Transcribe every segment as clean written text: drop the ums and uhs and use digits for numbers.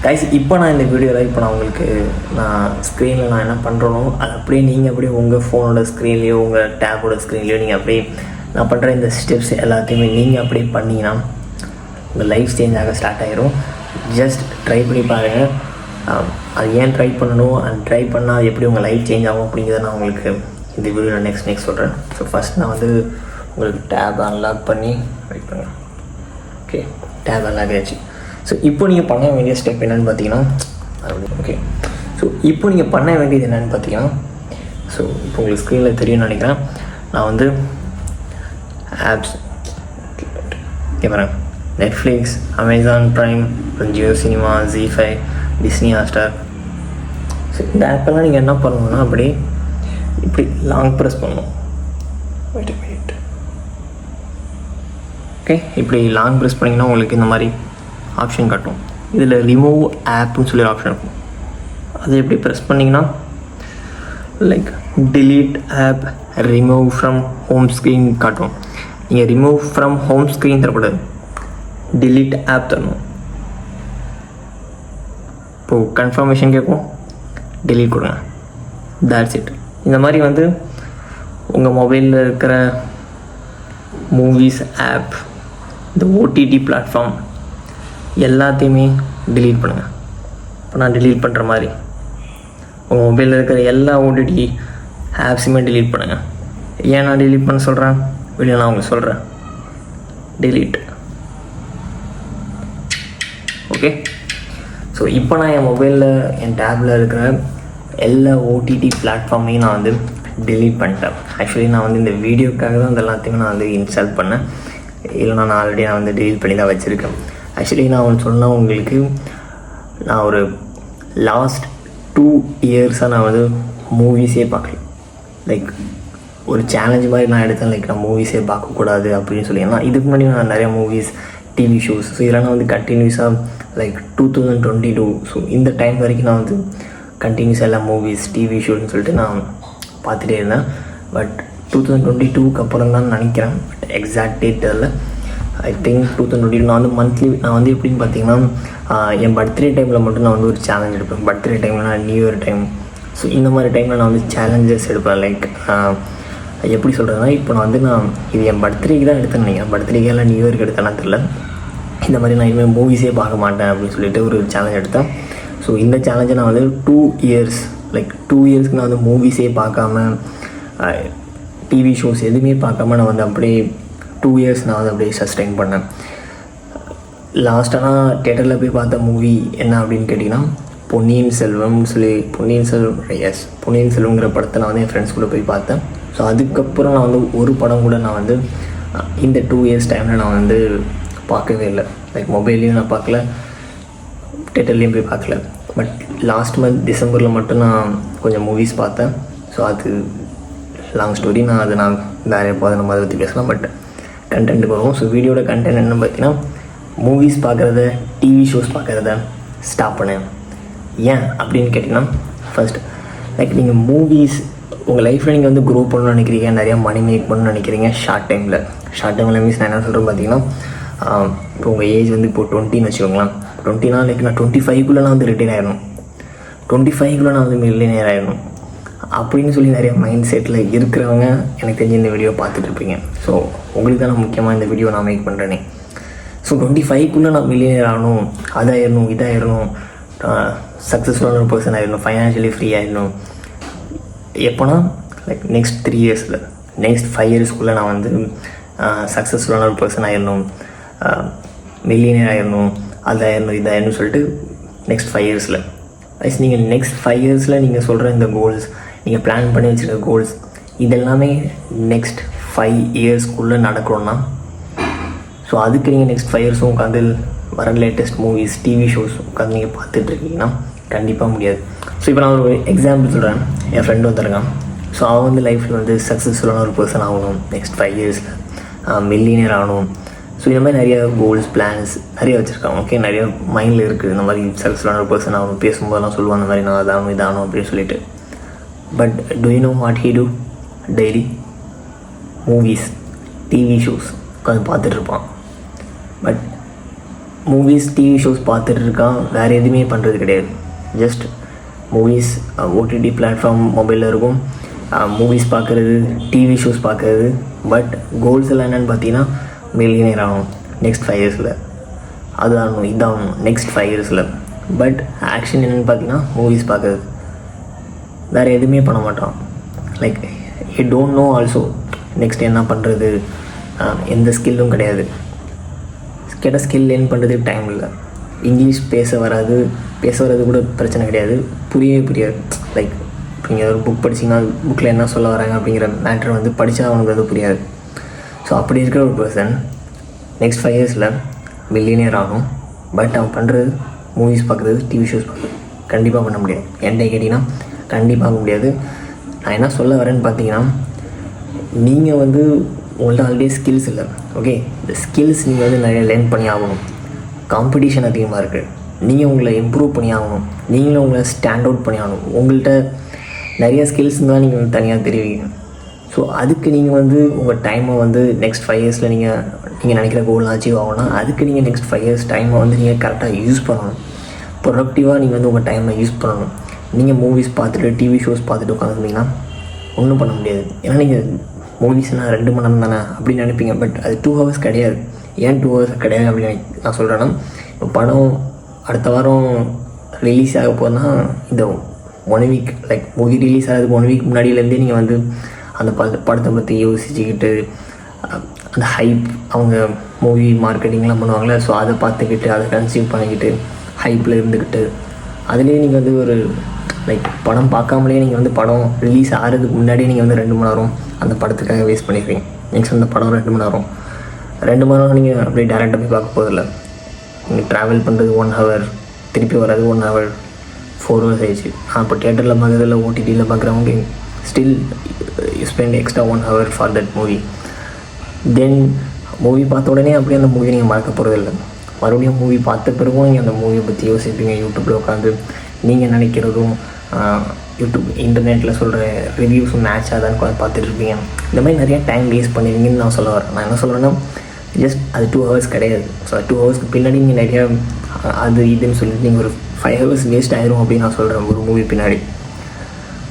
Guys இப்போ நான் இந்த வீடியோவில் இப்போ நான் உங்களுக்கு நான் ஸ்க்ரீனில் நான் என்ன பண்ணுறனோ அது அப்படியே நீங்கள் அப்படியே உங்கள் ஃபோனோட ஸ்க்ரீன்லேயோ உங்கள் டேபோட ஸ்க்ரீன்லேயோ நீங்கள் அப்படியே நான் பண்ணுற இந்த ஸ்டெப்ஸ் எல்லாத்தையுமே நீங்கள் அப்படியே பண்ணிங்கன்னா உங்கள் லைஃப் சேஞ்ச் ஆக ஸ்டார்ட் ஆகிரும். ஜஸ்ட் ட்ரை பண்ணி பாருங்கள். அது ஏன் ட்ரை பண்ணணும், அது ட்ரை பண்ணால் அது எப்படி உங்கள் லைஃப் சேஞ்ச் ஆகும் அப்படிங்கிறத நான் உங்களுக்கு இந்த வீடியோவில் நெக்ஸ்ட் சொல்கிறேன். ஸோ ஃபஸ்ட் நான் வந்து உங்களுக்கு டேப் அன்லாக் பண்ணி வெயிட் பண்ணுங்கள். ஓகே, டேப் அன்லாக் ஆகிடுச்சு. ஸோ இப்போ நீங்கள் பண்ண வேண்டிய ஸ்டெப் என்னென்னு பார்த்தீங்கன்னா ஓகே, ஸோ இப்போ நீங்கள் பண்ண வேண்டியது என்னென்னு பார்த்தீங்கன்னா, ஸோ இப்போ உங்களுக்கு ஸ்க்ரீனில் தெரியும்னு நினைக்கிறேன். நான் வந்து ஆப்ஸ் கேட்குறேன். Netflix, Amazon prime, Jio cinema, ZEE5, Disney Hotstar. So இந்த ஆப்பெல்லாம் நீங்கள் என்ன பண்ணணும்னா அப்படி இப்படி லாங் ப்ரெஸ் பண்ணணும். வெயிட் ஓகே, இப்படி லாங் ப்ரெஸ் பண்ணிங்கன்னா உங்களுக்கு இந்த மாதிரி ஆப்ஷன் காட்டும். இதில் ரிமூவ் ஆப்னு சொல்லி ஆப்ஷன் இருக்கும். அதை எப்படி ப்ரெஸ் பண்ணிங்கன்னா like delete app, remove from home screen காட்டும். நீங்கள் ரிமூவ் ஃப்ரம் ஹோம் ஸ்க்ரீன் தரக்கூடாது, delete ஆப் தரணும். இப்போது கன்ஃபர்மேஷன் கேட்கும், delete கொடுங்க. that's it. இந்த மாதிரி வந்து உங்கள் மொபைலில் இருக்கிற மூவிஸ், ஆப், இந்த ஓடிடி பிளாட்ஃபார்ம் எல்லாத்தையுமே delete பண்ணுங்கள். இப்போ நான் delete பண்ணுற மாதிரி உங்கள் மொபைலில் இருக்கிற எல்லா ஓடிடி ஆப்ஸுமே delete பண்ணுங்கள். ஏன் நான் delete பண்ண சொல்கிறேன், வீடியோ நான் உங்களுக்கு சொல்கிறேன். delete. ஓகே, ஸோ இப்போ நான் என் மொபைலில் என் டேப்பில் இருக்கிற எல்லா ஓடிடி பிளாட்ஃபார்மையும் நான் வந்து delete பண்ணிட்டேன். ஆக்சுவலி நான் வந்து இந்த வீடியோக்காக தான் இந்த எல்லாத்தையுமே நான் வந்து இன்ஸ்டால் பண்ணேன். இல்லைனா நான் ஆல்ரெடி நான் வந்து delete பண்ணி தான் வச்சுருக்கேன். ஆக்சுவலி நான் ஒன்று சொன்னால் உங்களுக்கு, நான் ஒரு லாஸ்ட் 2 இயர்ஸாக நான் வந்து மூவிஸே பார்க்கல. லைக் ஒரு சேலஞ்ச் மாதிரி நான் எடுத்தேன். லைக் நான் மூவிஸே பார்க்கக்கூடாது அப்படின்னு சொல்லி. ஏன்னா இதுக்கு முன்னாடி நான் நிறையா மூவிஸ், டிவி ஷோஸ், ஸோ இதெல்லாம் நான் வந்து கண்டினியூஸாக லைக் 2022, ஸோ இந்த டைம் வரைக்கும் நான் வந்து கண்டினியூஸாக எல்லாம் மூவிஸ், டிவி ஷோஸ்னு சொல்லிட்டு நான் பார்த்துட்டே இருந்தேன். பட் 2022க்கு அப்புறம் தான் நினைக்கிறேன், பட் எக்ஸாக்ட் டேட் தெரில. ஐ திங்க் 2022 நான் வந்து மந்த்லி நான் வந்து எப்படின்னு பார்த்தீங்கன்னா, என் பர்த்டே டைமில் மட்டும் நான் வந்து ஒரு சேலஞ்ச் எடுப்பேன். பர்த்டே டைமில், நான் நியூ இயர் டைம், ஸோ இந்த மாதிரி டைமில் நான் வந்து சேலஞ்சஸ் எடுப்பேன். லைக் எப்படி சொல்கிறதுனா, இப்போ நான் இது என் பர்த்டேக்கு தான் எடுத்தேன்னு நினைக்கிறேன். பர்த்டேக்கு எல்லாம் நியூ இயருக்கு எடுத்தேன்னா தெரில. இந்த மாதிரி நான் இனிமேல் மூவிஸே பார்க்க மாட்டேன் அப்படின்னு சொல்லிட்டு ஒரு சேலஞ்ச் எடுத்தேன். ஸோ இந்த சேலஞ்சை நான் வந்து 2 இயர்ஸ், லைக் 2 இயர்ஸ்க்கு நான் வந்து மூவிஸே பார்க்காம, டிவி ஷோஸ் எதுவுமே பார்க்காம நான் வந்து அப்படியே 2 இயர்ஸ் நான் வந்து அப்படியே சஸ்டெயின் பண்ணேன். லாஸ்ட்டாக நான் தேட்டரில் போய் பார்த்த மூவி என்ன அப்படின்னு கேட்டிங்கன்னா, பொன்னியின் செல்வம்னு சொல்லி, பொன்னியின் செல்வங்கிற படத்தை நான் வந்து என் ஃப்ரெண்ட்ஸ் கூட போய் பார்த்தேன். ஸோ அதுக்கப்புறம் நான் வந்து ஒரு படம் கூட நான் வந்து இந்த 2 இயர்ஸ் டைமில் நான் வந்து பார்க்கவே இல்லை. லைக் மொபைல்லையும் நான் பார்க்கல, தேட்டர்லேயும் போய் பார்க்கல. பட் லாஸ்ட் மந்த் டிசம்பரில் மட்டும் நான் கொஞ்சம் மூவிஸ் பார்த்தேன். ஸோ அது லாங் ஸ்டோரி, நான் வேறு எப்போது நம்ம அதை பற்றி பேசலாம். பட் கண்டென்ட்டுக்கு வருவோம். ஸோ வீடியோட கண்டென்ட் என்னென்னு பார்த்தீங்கன்னா, மூவிஸ் பார்க்குறத, டிவி ஷோஸ் பார்க்குறத ஸ்டாப் பண்ணேன். ஏன் அப்படின்னு கேட்டிங்கன்னா, ஃபர்ஸ்ட் லைக் நீங்கள் மூவிஸ் உங்கள் லைஃப்பில் நீங்கள் வந்து க்ரோ பண்ணணும்னு நினைக்கிறீங்க, நிறையா மணி மேக் பண்ணணும்னு நினைக்கிறீங்க. ஷார்ட் டைமில் மீன்ஸ் நான் என்ன சொல்கிறேன் பார்த்தீங்கன்னா, இப்போ உங்கள் ஏஜ் வந்து இப்போது 20ன்னு வச்சுக்கோங்களேன். 20னா லைக் நான் 25க்குள்ளே நான் வந்து ரிட்டையர் ஆகிடணும், 25க்குள்ளே நான் வந்து மில்லியனர் ஆகிடணும் அப்படின்னு சொல்லி நிறைய மைண்ட் செட்டில் இருக்கிறவங்க எனக்கு தெரிஞ்ச இந்த வீடியோ பார்த்துட்ருப்பீங்க. ஸோ உங்களுக்கு தான் நான் முக்கியமாக இந்த வீடியோ நான் மேக் பண்ணுறேனே. ஸோ 25க்குள்ளே நான் மில்லியனர் ஆகணும், அதாயிடணும், இதாயிடணும், சக்ஸஸ்ஃபுல்லான ஒரு பர்சன் ஆகிடணும், ஃபைனான்ஷியலி ஃப்ரீ ஆகிடணும். எப்போனா லைக் நெக்ஸ்ட் 3 இயர்ஸில், நெக்ஸ்ட் 5 இயர்ஸ்க்குள்ளே நான் வந்து சக்ஸஸ்ஃபுல்லான ஒரு பர்சன் ஆகிடணும், மில்லியனர் ஆகிடணும், அதாயிடணும், இதாயிடணும்னு சொல்லிட்டு நெக்ஸ்ட் 5 இயர்ஸில். ஐஸ் நீங்கள் நெக்ஸ்ட் 5 இயர்ஸில் நீங்கள் சொல்கிற இந்த கோல்ஸ், நீங்கள் பிளான் பண்ணி வச்சுருக்க கோல்ஸ், இதெல்லாமே நெக்ஸ்ட் 5 இயர்ஸ்க்குள்ளே நடக்கணும்னா, ஸோ அதுக்கு நீங்கள் நெக்ஸ்ட் 5 இயர்ஸும் உட்காந்து வர லேட்டஸ்ட் மூவிஸ், டிவி ஷோஸ் உட்காந்து நீங்கள் பார்த்துட்ருக்கீங்கன்னா கண்டிப்பாக முடியாது. ஸோ இப்போ நான் ஒரு எக்ஸாம்பிள் சொல்கிறேன். என் ஃப்ரெண்டு வந்துருக்கான். ஸோ அவன் வந்து லைஃப்பில் வந்து சக்ஸஸ்ஃபுல்லான ஒரு பர்சன் ஆகணும், நெக்ஸ்ட் 5 இயர்ஸில் மில்லியனர் ஆகணும். ஸோ இந்த மாதிரி நிறைய கோல்ஸ், பிளான்ஸ் நிறைய வச்சுருக்காங்க. ஓகே, நிறைய மைண்டில் இருக்குது. இந்த மாதிரி சக்ஸஸ்ஃபுல்லான ஒரு பர்சன் ஆகணும், பேசும்போதெல்லாம் சொல்லுவாங்க அந்த மாதிரி நான் அதானும் இதானும் அப்படின்னு சொல்லிட்டு. But do you know what he do? Daily movies, TV shows உட்காந்து பார்த்துட்ருப்பான். பட் மூவிஸ் டிவி ஷோஸ் பார்த்துட்டு இருக்கான், வேறு எதுவுமே பண்ணுறது கிடையாது. ஜஸ்ட் மூவிஸ், ஓடிடி பிளாட்ஃபார்ம் மொபைலில் இருக்கும், மூவிஸ் பார்க்குறது, டிவி ஷோஸ் பார்க்குறது. பட் கோல்ஸ் எல்லாம் என்னென்னு பார்த்தீங்கன்னா மில்லியனர் ஆகணும் நெக்ஸ்ட் 5 இயர்ஸில், அது ஆகணும் இதாகணும் நெக்ஸ்ட் 5 இயர்ஸில். பட் ஆக்ஷன் என்னென்னு பார்த்தீங்கன்னா மூவிஸ் பார்க்குறது, வேறு எதுவுமே பண்ண மாட்டான். Like he don't know also next என்ன பண்ணுறது, எந்த ஸ்கில்லும் கிடையாது. கேட்டால் ஸ்கில் லேர்ன் பண்ணுறதுக்கு டைம் இல்லை. இங்கிலீஷ் பேச வர்றது கூட பிரச்சனை கிடையாது, புரியவே புரியாது. லைக் இப்போ நீங்கள் ஒரு புக் படிச்சிங்கன்னா புக்கில் என்ன சொல்ல வராங்க அப்படிங்கிற மேட்ரு வந்து படித்தா அவனுக்கு அது புரியாது. ஸோ அப்படி இருக்கிற ஒரு பர்சன் நெக்ஸ்ட் 5 இயர்ஸில் மில்லியனியர் ஆகும். பட் அவன் பண்ணுறது மூவிஸ் பார்க்குறது, டிவி ஷோஸ் பார்க்குறது. கண்டிப்பாக பண்ண முடியாது. என்கிட்ட கேட்டிங்கன்னா கண்டிப்பாக ஆக முடியாது. நான் என்ன சொல்ல வரேன்னு பார்த்தீங்கன்னா, நீங்கள் வந்து உங்கள்ட்ட ஆல்ரெடி ஸ்கில்ஸ் இல்லை. ஓகே, இந்த ஸ்கில்ஸ் நீங்கள் வந்து நிறைய லேர்ன் பண்ணி ஆகணும். காம்படிஷன் அதிகமாக இருக்குது, நீங்கள் உங்களை இம்ப்ரூவ் பண்ணி ஆகணும், நீங்களும் உங்களை ஸ்டாண்ட் அவுட் பண்ணி ஆகணும். உங்கள்கிட்ட நிறைய ஸ்கில்ஸ் தான் நீங்கள் வந்து தனியாக தெரிவிங்க. ஸோ அதுக்கு நீங்கள் வந்து உங்கள் டைமை வந்து நெக்ஸ்ட் 5 இயர்ஸில் நீங்கள் நினைக்கிற கோல் அச்சீவ் ஆகணும்னா அதுக்கு நீங்கள் நெக்ஸ்ட் 5 இயர்ஸ் டைமை வந்து நீங்கள் கரெக்டாக யூஸ் பண்ணணும். ப்ரொடக்டிவாக நீங்கள் வந்து உங்கள் டைமை யூஸ் பண்ணணும். நீங்கள் மூவிஸ் பார்த்துட்டு டிவி ஷோஸ் பார்த்துட்டு உட்காந்துருந்தீங்கன்னா ஒன்றும் பண்ண முடியாது. ஏன்னா நீங்கள் மூவிஸ்னால் 2 மணி நேரம் தானே அப்படின்னு நினைப்பீங்க. பட் அது 2 ஹவர்ஸ் கிடையாது. ஏன் 2 ஹவர்ஸ் கிடையாது அப்படின்னு நான் சொல்கிறேன்னா, இப்போ படம் அடுத்த வாரம் ரிலீஸ் ஆக போதுன்னா இந்த 1 வீக், லைக் மூவி ரிலீஸ் ஆகிறதுக்கு 1 வீக் முன்னாடியிலேருந்தே நீங்கள் வந்து அந்த படத்தை பற்றி யோசிச்சுக்கிட்டு, அந்த ஹைப், அவங்க மூவி மார்க்கெட்டிங்லாம் பண்ணுவாங்களே, ஸோ அதை பார்த்துக்கிட்டு அதை கன்சியூம் பண்ணிக்கிட்டு ஹைப்பில் இருந்துக்கிட்டு அதுலேயே நீங்கள் வந்து ஒரு லைக் படம் பார்க்காமலே நீங்கள் வந்து படம் ரிலீஸ் ஆகிறதுக்கு முன்னாடியே நீங்கள் வந்து 2 மணி நேரம் அந்த படத்துக்காக வேஸ்ட் பண்ணிடுவீங்க. நெக்ஸ்ட் அந்த படம் 2 மணி நேரம் நீங்கள் அப்படியே டேரெக்டாக போய் பார்க்க போதில்லை. நீங்கள் ட்ராவல் பண்ணுறது 1 ஹவர், திருப்பி வர்றது 1 ஹவர், 4 ஹவர்ஸ் ஆயிடுச்சு. இப்போ தியேட்டரில் பார்க்குறதில்ல, ஓடிடியில் பார்க்குறவங்க still you spend extra 1 hour for that movie. Then movie பார்த்த உடனே அப்படியே அந்த மூவி நீங்கள் மறக்க போகிறதில்ல. மறுபடியும் மூவி பார்த்த பிறகும் நீங்கள் அந்த மூவியை பற்றி யோசிப்பீங்க. யூடியூப்பில் உட்காந்து நீங்கள் நினைக்கிறதும் யூடியூப் இன்டர்நெட்டில் சொல்கிற ரிவ்யூஸும் மேட்ச் ஆதான்னு உட்காந்து பார்த்துட்ருப்பீங்க. இந்த மாதிரி நிறையா டைம் வேஸ்ட் பண்ணுவீங்கன்னு நான் சொல்ல வரேன். நான் என்ன சொல்கிறேன்னா, ஜஸ்ட் அது 2 ஹவர்ஸ் கிடையாது. ஸோ 2 ஹவர்ஸ்க்கு பின்னாடி நீங்கள் நிறையா அது இதுன்னு சொல்லிட்டு நீங்கள் ஒரு 5 ஹவர்ஸ் வேஸ்ட் ஆயிரும் அப்படின்னு நான் சொல்கிறேன் ஒரு மூவி பின்னாடி.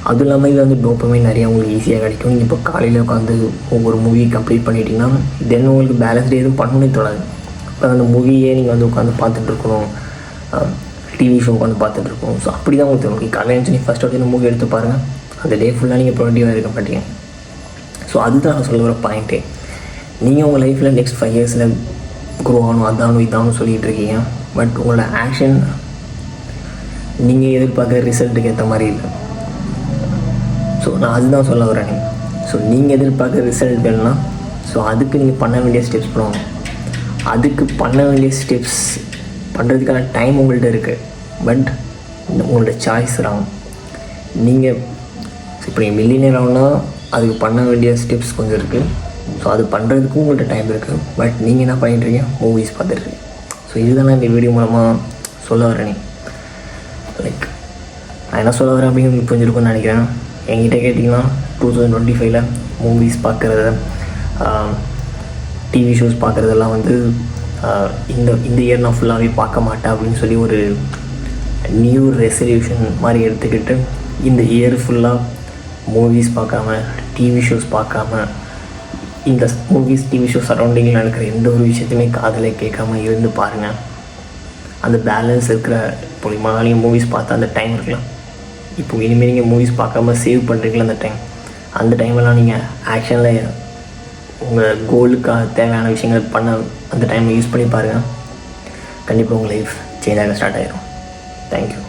அதுவும் இல்லாமல் இது வந்து டோப்பமைன் நிறையா உங்களுக்கு ஈஸியாக கிடைக்கும். நீங்கள் இப்போ காலையில் உட்காந்து ஒவ்வொரு மூவி கம்ப்ளீட் பண்ணிட்டீங்கன்னா தென் உங்களுக்கு பேலன்ஸ் டே எதுவும் பண்ணணுன்னே தோணாது. இப்போ அந்த மூவியே நீங்கள் வந்து உட்காந்து பார்த்துட்ருக்கணும், டிவி ஷோ உட்காந்து பார்த்துட்ருக்கணும். ஸோ அப்படி தான் உங்களுக்கு தோணும். காலையில் எழுந்து ஃபஸ்ட் வந்து மூவி எடுத்து பாருங்கள், அந்த டே ஃபுல்லாக நீங்கள் ப்ரொடக்டிவாக இருக்க மாட்டீங்க. ஸோ அதுதான் நான் சொல்ல வர பாயிண்ட்டே. நீங்கள் உங்கள் லைஃப்பில் நெக்ஸ்ட் 5 இயர்ஸில் க்ரோ ஆகணும், அதானும் இதானும் சொல்லிகிட்டு இருக்கீங்க. பட் உங்களோட ஆக்ஷன் நீங்கள் எதிர்பார்க்குற ரிசல்ட்டுக்கு ஏற்ற மாதிரி இல்லை. ஸோ நான் அதுதான் சொல்ல வரேன். ஸோ நீங்கள் எதிர்பார்க்குற ரிசல்ட் வேணும்னா ஸோ அதுக்கு நீங்கள் பண்ண வேண்டிய ஸ்டெப்ஸ் பண்ணுவாங்க. அதுக்கு பண்ண வேண்டிய ஸ்டெப்ஸ் பண்ணுறதுக்கான டைம் உங்கள்கிட்ட இருக்குது. பட் உங்களோட சாய்ஸ் ராங். நீங்கள் இப்போ நீங்கள் மில்லியனர் ஆகணும்னா அதுக்கு பண்ண வேண்டிய ஸ்டெப்ஸ் கொஞ்சம் இருக்குது. ஸோ அது பண்ணுறதுக்கும் உங்கள்கிட்ட டைம் இருக்குது. பட் நீங்கள் என்ன பண்ணிட்டுருக்கீங்க, மூவிஸ் பார்த்துட்ருக்கீங்க. ஸோ இதுதான் நான் இந்த வீடியோ மூலமாக சொல்ல வரேன். லைக் நான் என்ன சொல்ல வரேன் அப்படின்னு உங்களுக்கு புரிஞ்சிருக்கும்னு நினைக்கிறேன். என்கிட்ட கேட்டிங்கன்னா 2025 மூவிஸ் பார்க்குறத, டிவி ஷோஸ் பார்க்குறதெல்லாம் வந்து இந்த இயர் நான் ஃபுல்லாகவே பார்க்க மாட்டேன் அப்படின்னு சொல்லி ஒரு நியூ ரெசல்யூஷன் மாதிரி எடுத்துக்கிட்டு இந்த இயர் ஃபுல்லாக மூவிஸ் பார்க்காம, டிவி ஷோஸ் பார்க்காம, இந்த மூவிஸ் டிவி ஷோ சரௌண்டிங்கில் நடக்கிற எந்த ஒரு விஷயத்தையுமே காதில் கேட்காம இருந்து பாருங்கள். அந்த பேலன்ஸ் இருக்கிற மூலிமா நீங்கள் மூவிஸ் பார்த்தா அந்த டைம் இருக்கலாம். இப்போ இனிமேல் நீங்கள் மூவிஸ் பார்க்காம சேவ் பண்ணுறீங்களா அந்த டைமெல்லாம் நீங்கள் ஆக்ஷனில் உங்கள் கோலுக்காக தேவையான விஷயங்கள் பண்ண அந்த டைமை யூஸ் பண்ணி பாருங்கள். கண்டிப்பாக உங்கள் லைஃப் சேஞ்ச் ஆக ஸ்டார்ட் ஆகிடும். தேங்க்யூ.